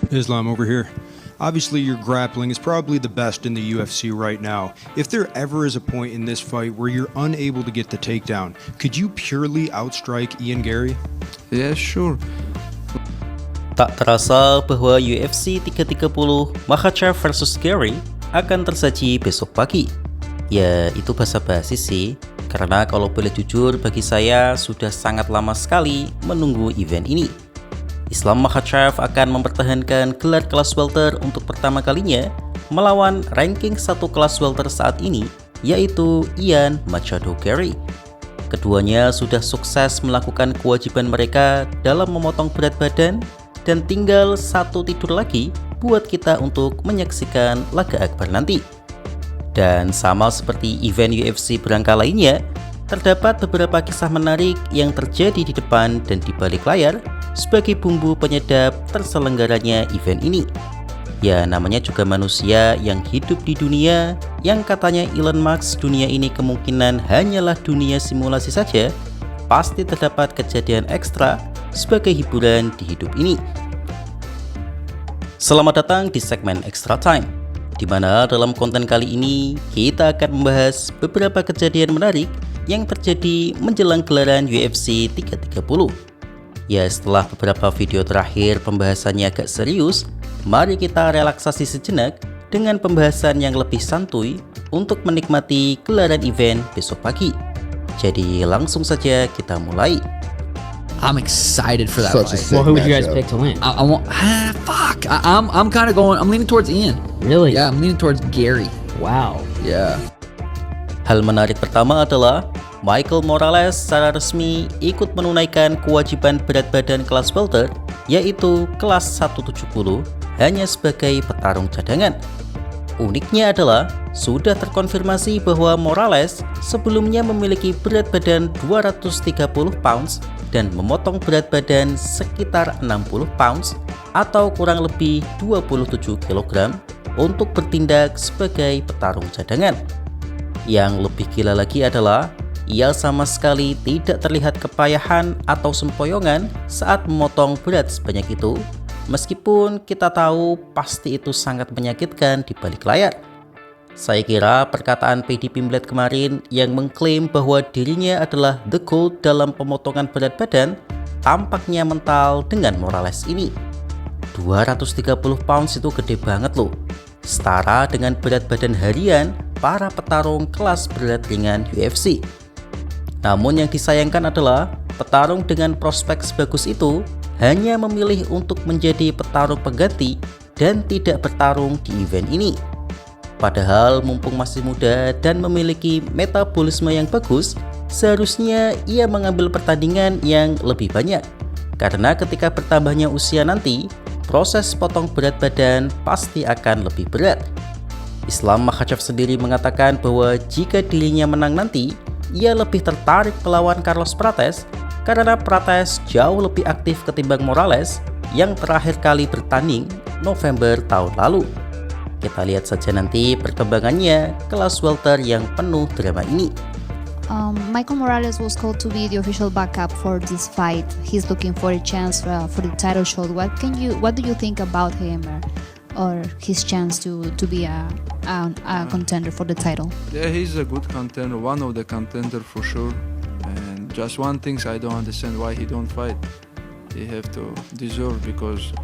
Islam over here. Obviously, your grappling is probably the best in the UFC right now. If there ever is a point in this fight where you're unable to get the takedown, could you purely outstrike Ian Gary? Yeah, sure. Tak terasa bahwa UFC 330 Makhachev vs Gary akan tersaji besok pagi. Ya, itu basa-basi sih, karena kalau boleh jujur bagi saya sudah sangat lama sekali menunggu event ini. Islam Makhachev akan mempertahankan gelar kelas welter untuk pertama kalinya melawan ranking 1 kelas welter saat ini, yaitu Ian Machado Gary. Keduanya sudah sukses melakukan kewajiban mereka dalam memotong berat badan dan tinggal satu tidur lagi buat kita untuk menyaksikan laga akbar nanti. Dan sama seperti event UFC berangka lainnya, terdapat beberapa kisah menarik yang terjadi di depan dan di balik layar sebagai bumbu penyedap terselenggaranya event ini. Ya, namanya juga manusia yang hidup di dunia yang katanya Elon Musk dunia ini kemungkinan hanyalah dunia simulasi saja. Pasti terdapat kejadian ekstra sebagai hiburan di hidup ini. Selamat datang di segmen Extra Time, di mana dalam konten kali ini kita akan membahas beberapa kejadian menarik yang terjadi menjelang gelaran UFC 330. Ya, setelah beberapa video terakhir pembahasannya agak serius, mari kita relaksasi sejenak dengan pembahasan yang lebih santuy untuk menikmati gelaran event besok pagi. Jadi langsung saja kita mulai. I'm excited for that Such a fight. sick Well, who would you guys matchup. pick to win? I want. Fuck. I'm kind of going. I'm leaning towards Ian. Really? Yeah, I'm leaning towards Gary. Wow. Yeah. Hal menarik pertama adalah Michael Morales secara resmi ikut menunaikan kewajiban berat badan kelas welter, yaitu kelas 170, hanya sebagai petarung cadangan. Uniknya adalah sudah terkonfirmasi bahwa Morales sebelumnya memiliki berat badan 230 pounds dan memotong berat badan sekitar 60 pounds atau kurang lebih 27 kg untuk bertindak sebagai petarung cadangan. Yang lebih gila lagi adalah ia sama sekali tidak terlihat kepayahan atau sempoyongan saat memotong berat sebanyak itu, meskipun kita tahu pasti itu sangat menyakitkan di balik layar. Saya kira perkataan Paddy Pimblett kemarin yang mengklaim bahwa dirinya adalah the GOAT dalam pemotongan berat badan tampaknya mental dengan Morales ini. 230 pounds itu gede banget loh, setara dengan berat badan harian para petarung kelas berat ringan UFC. Namun yang disayangkan adalah petarung dengan prospek sebagus itu hanya memilih untuk menjadi petarung pengganti dan tidak bertarung di event ini. Padahal mumpung masih muda dan memiliki metabolisme yang bagus, seharusnya ia mengambil pertandingan yang lebih banyak. Karena ketika bertambahnya usia nanti, proses potong berat badan pasti akan lebih berat. Islam Makhachev sendiri mengatakan bahwa jika dirinya menang nanti, ia lebih tertarik melawan Carlos Prates karena Prates jauh lebih aktif ketimbang Morales yang terakhir kali bertanding November tahun lalu. Kita lihat saja nanti perkembangannya kelas welter yang penuh drama ini. Michael Morales was called to be the official backup for this fight. He's looking for a chance for the title shot. What do you think about him or his chance to be a contender for the title? Yeah, he's a good contender, one of the contender for sure. And just one thing I don't understand why he don't fight. He have to deserve because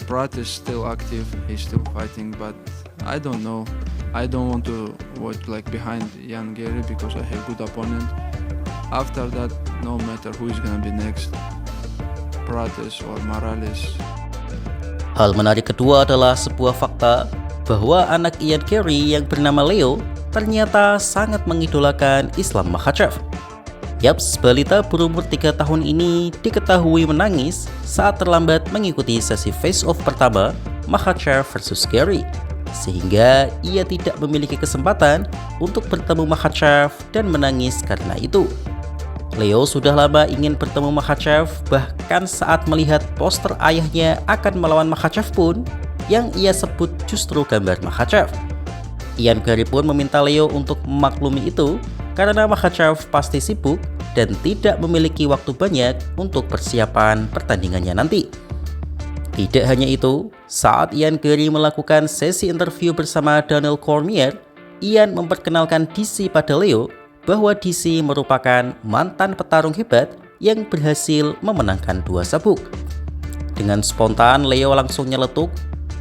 Pratt is still active, he's still fighting, but I don't know. I don't want to watch like behind Ian Gary because I have good opponent. After that, no matter who is gonna be next, Prates or Morales. Hal menarik kedua adalah sebuah fakta bahwa anak Ian Gary yang bernama Leo ternyata sangat mengidolakan Islam Makhachev. Yaps, balita berumur 3 tahun ini diketahui menangis saat terlambat mengikuti sesi face-off pertama Makhachev vs Gary, sehingga ia tidak memiliki kesempatan untuk bertemu Makhachev dan menangis karena itu. Leo sudah lama ingin bertemu Makhachev, bahkan saat melihat poster ayahnya akan melawan Makhachev pun yang ia sebut justru gambar Makhachev. Ian Gary pun meminta Leo untuk memaklumi itu karena Makhachev pasti sibuk dan tidak memiliki waktu banyak untuk persiapan pertandingannya nanti. Tidak hanya itu, saat Ian Garry melakukan sesi interview bersama Daniel Cormier, Ian memperkenalkan DC pada Leo bahwa DC merupakan mantan petarung hebat yang berhasil memenangkan 2 sabuk. Dengan spontan, Leo langsung nyeletuk,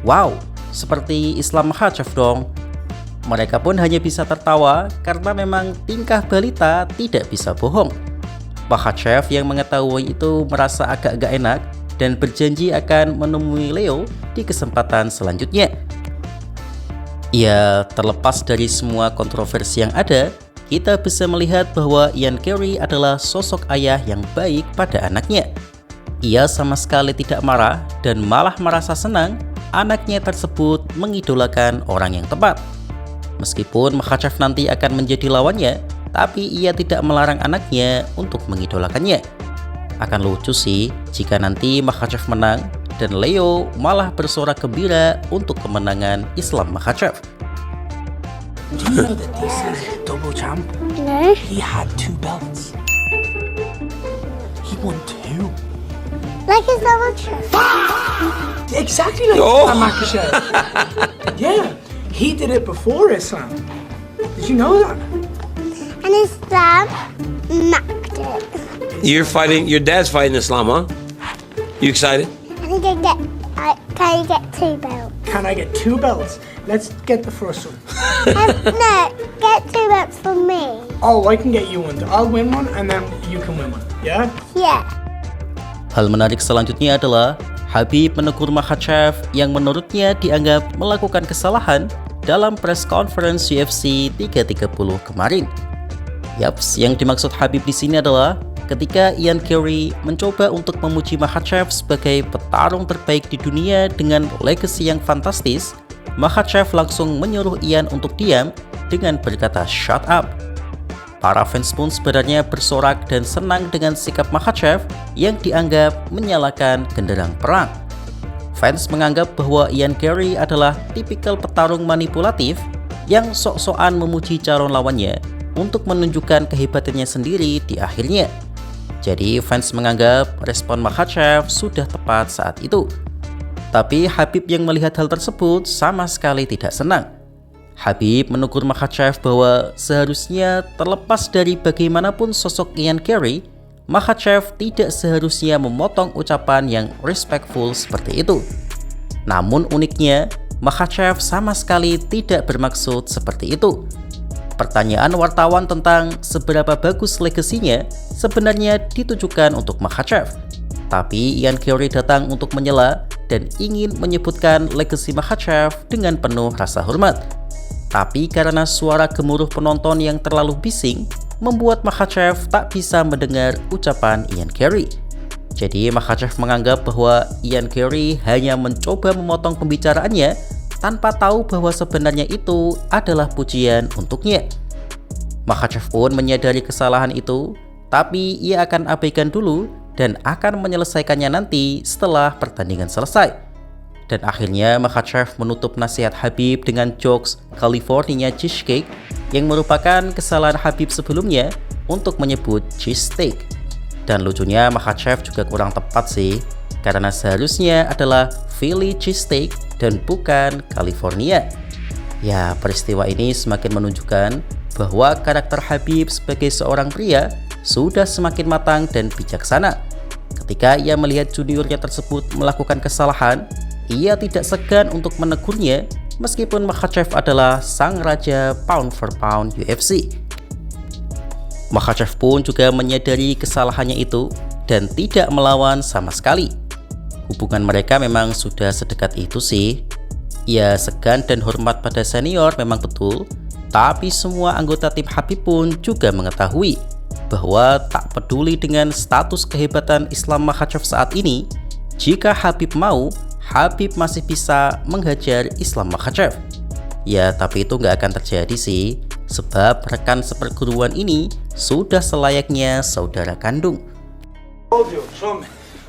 "Wow, seperti Islam Makhachev dong." Mereka pun hanya bisa tertawa karena memang tingkah balita tidak bisa bohong. Makhachev yang mengetahui itu merasa agak gak enak dan berjanji akan menemui Leo di kesempatan selanjutnya. Ya, terlepas dari semua kontroversi yang ada, kita bisa melihat bahwa Ian Garry adalah sosok ayah yang baik pada anaknya. Ia sama sekali tidak marah dan malah merasa senang anaknya tersebut mengidolakan orang yang tepat. Meskipun Makhachev nanti akan menjadi lawannya, tapi ia tidak melarang anaknya untuk mengidolakannya. Akan lucu sih jika nanti Makhachev menang dan Leo malah bersorak gembira untuk kemenangan Islam Makhachev. Do you know that this is double champ? No. He had 2 belts. He won 2. Like his double champ. Exactly like Islam Makhachev. Yeah, he did it before Islam. Did you know that? And Islam macked it. Your dad's fighting Islam, huh? You excited? And can you get 2 belts? Can I get 2 belts? Let's get the first one. No, get 2 belts for me. Oh, I can get you one. I'll win one and then you can win one. Yeah? Yeah. Hal menarik selanjutnya adalah Khabib menegur Makhachev yang menurutnya dianggap melakukan kesalahan dalam press conference UFC 330 kemarin. Yaps, yang dimaksud Khabib di sini adalah ketika Ian Garry mencoba untuk memuji Makhachev sebagai petarung terbaik di dunia dengan legacy yang fantastis, Makhachev langsung menyuruh Ian untuk diam dengan berkata "shut up". Para fans pun sebenarnya bersorak dan senang dengan sikap Makhachev yang dianggap menyalakan genderang perang. Fans menganggap bahwa Ian Garry adalah tipikal petarung manipulatif yang sok-sokan memuji calon lawannya untuk menunjukkan kehebatannya sendiri di akhirnya. Jadi fans menganggap respon Makhachev sudah tepat saat itu. Tapi Khabib yang melihat hal tersebut sama sekali tidak senang. Khabib menegur Makhachev bahwa seharusnya terlepas dari bagaimanapun sosok Ian Garry, Makhachev tidak seharusnya memotong ucapan yang respectful seperti itu. Namun uniknya, Makhachev sama sekali tidak bermaksud seperti itu. Pertanyaan wartawan tentang seberapa bagus legasinya sebenarnya ditujukan untuk Makhachev. Tapi Ian Garry datang untuk menyela dan ingin menyebutkan legasi Makhachev dengan penuh rasa hormat. Tapi karena suara gemuruh penonton yang terlalu bising, membuat Makhachev tak bisa mendengar ucapan Ian Garry. Jadi Makhachev menganggap bahwa Ian Garry hanya mencoba memotong pembicaraannya tanpa tahu bahwa sebenarnya itu adalah pujian untuknya. Makhachev pun menyadari kesalahan itu, tapi ia akan abaikan dulu dan akan menyelesaikannya nanti setelah pertandingan selesai. Dan akhirnya Makhachev menutup nasihat Khabib dengan jokes California cheesecake yang merupakan kesalahan Khabib sebelumnya untuk menyebut cheesesteak. Dan lucunya Makhachev juga kurang tepat sih, karena seharusnya adalah Philly cheesesteak dan bukan California. Ya, peristiwa ini semakin menunjukkan bahwa karakter Khabib sebagai seorang pria sudah semakin matang dan bijaksana. Ketika ia melihat juniornya tersebut melakukan kesalahan, ia tidak segan untuk menegurnya meskipun Makhachev adalah sang raja pound for pound UFC. Makhachev pun juga menyadari kesalahannya itu dan tidak melawan sama sekali. Hubungan mereka memang sudah sedekat itu sih. Ia segan dan hormat pada senior memang betul, tapi semua anggota tim Khabib pun juga mengetahui bahwa tak peduli dengan status kehebatan Islam Makhachev saat ini, jika Khabib mau, Khabib masih bisa menghajar Islam Makhachev. Ya, tapi itu nggak akan terjadi sih, sebab rekan seperguruan ini sudah selayaknya saudara kandung.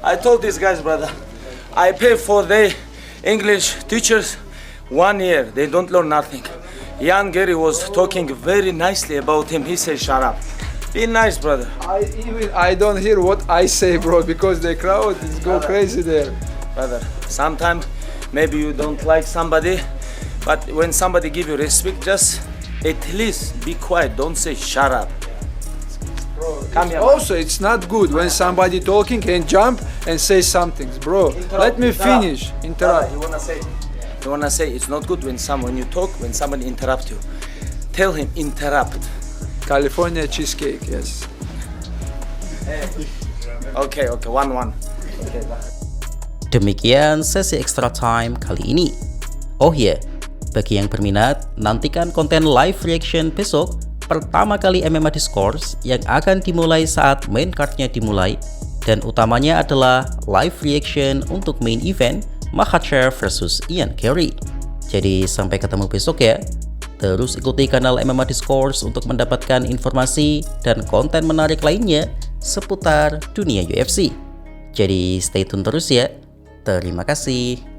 I told these guys, brother, I pay for their English teachers 1 year. They don't learn nothing. Ian Garry was talking very nicely about him. He said, "Shut up." Be nice, brother. I don't hear what I say, bro, because the crowd is go crazy there. brother. Sometimes maybe you don't like somebody, but when somebody give you respect, just at least be quiet. Don't say shut up. Come here. Also, it's not good when somebody talking and jump and say something, bro. Let me finish. Interrupt. You wanna say it's not good when you talk, when somebody interrupt you. Tell him interrupt. California cheesecake, yes. Okay, 1-1. Okay, Demikian sesi extra time kali ini. Oh iya, bagi yang berminat, nantikan konten live reaction besok pertama kali MMA Discourse yang akan dimulai saat main cardnya dimulai, dan utamanya adalah live reaction untuk main event Makhachev versus Ian Garry. Jadi sampai ketemu besok ya. Terus ikuti kanal MMA Discourse untuk mendapatkan informasi dan konten menarik lainnya seputar dunia UFC. Jadi stay tune terus ya. Terima kasih.